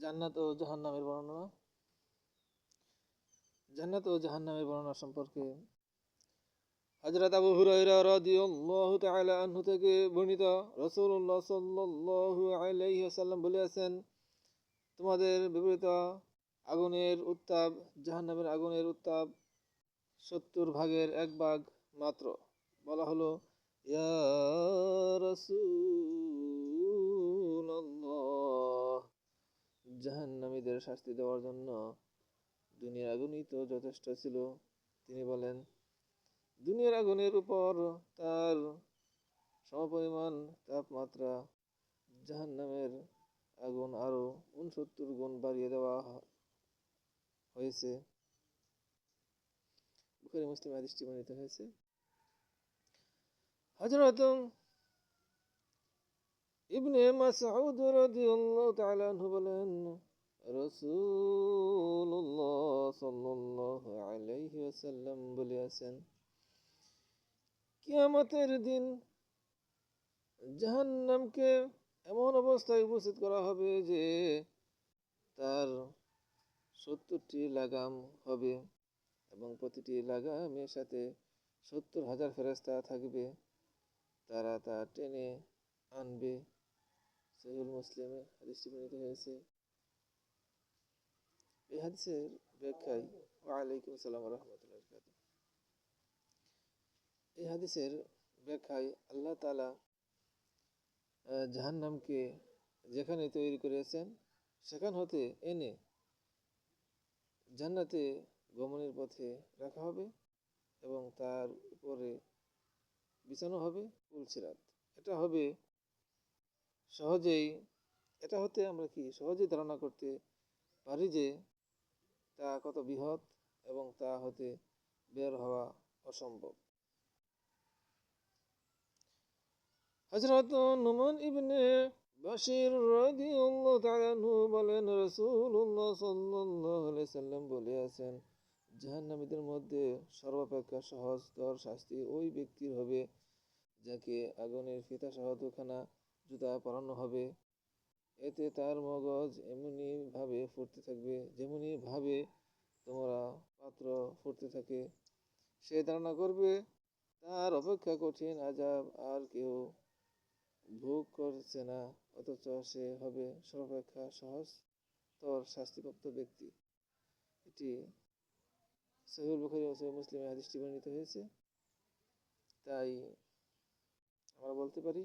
জান্নাত ও জাহান্নামের বর্ণনা। জান্নাত ও জাহান্নামের বর্ণনা সম্পর্কে হযরত আবু হুরায়রা রাদিয়াল্লাহু তাআলা আনহু থেকে বর্ণিত, রাসূলুল্লাহ সাল্লাল্লাহু আলাইহি ওয়াসাল্লাম বলেছেন, তোমাদের বিপরীত আগুনের উত্তাপ, জাহান্নামের আগুনের উত্তাপ 70 ভাগের 1 ভাগ মাত্র। বলা হলো, ইয়া রাসূলুল্লাহ, জাহান্নামীদের শাস্তি দেওয়ার জন্য দুনিয়ার আগুনই তো যথেষ্ট ছিল। তিনি বলেন, দুনিয়ার আগুনের উপর তার সমপরিমাণ তাপমাত্রা জাহান্নামের আগুন আরো 69 গুণ বাড়িয়ে দেওয়া হয়েছে। বুখারী মুসলিম হাদিসটি বর্ণিত হয়েছে। হযরত ইবনে মাসউদ রাদিয়াল্লাহু তাআলা আনহু বলেন, রাসূলুল্লাহ সাল্লাল্লাহু আলাইহি ওয়াসাল্লাম বলেছেন, কিয়ামতের দিন জাহান্নামকে এমন অবস্থায় উপস্থিত করা হবে যে তার 70টি লাগাম হবে এবং প্রতিটি লাগামের সাথে 70,000 ফেরেশতা থাকবে। তারা তা টেনে আনবে। সহিহ মুসলিমে হাদিসটি বর্ণিত হয়েছে। এই হাদিসের ব্যাখ্যায় ওয়ালাইকুম আসসালাম ওয়া রাহমাতুল্লাহি ওয়া বারাকাতুহু। এই হাদিসের ব্যাখ্যায় আল্লাহ তাআলা জাহান্নামকে যেখানে তৈরি করেছেন সেখান হতে এনে জান্নাতে গমনের পথে রাখা হবে এবং তার উপরে বিছানো হবে পুলসিরাত। এটা হবে সহজেই, এটা হতে আমরা সহজেই ধারণা করতে পারি যে তা কত বৃহৎ এবং তা হতে বের হওয়া অসম্ভব। হযরত নুমান ইবনে বাশির রাদিয়াল্লাহু তাআলা আনহু বলেন, রাসূলুল্লাহ সাল্লাল্লাহু আলাইহি সাল্লাম বলেছেন, জাহান্নামীদের মধ্যে সর্বাপেক্ষা সহজতর শাস্তি ওই ব্যক্তির হবে যাকে আগুনের ফিতা সহ দুখানা জুতা পরানো হবে। এতে তার মগজ এমনি ভাবে ফুটতে থাকবে যেমনি ভাবে তোমরা পাত্র ফুটতে থাকে। সে ধারণা করবে তার অপেক্ষা কঠিন আযাব আর কেউ ভোগ করছে না, অথচ সে হবে সর্বাপেক্ষা সহজতর শাস্তিপ্রাপ্ত ব্যক্তি। এটি সহিহ বুখারী ও সহিহ মুসলিমে হাদিসটি বর্ণিত হয়েছে। তাই আমরা বলতে পারি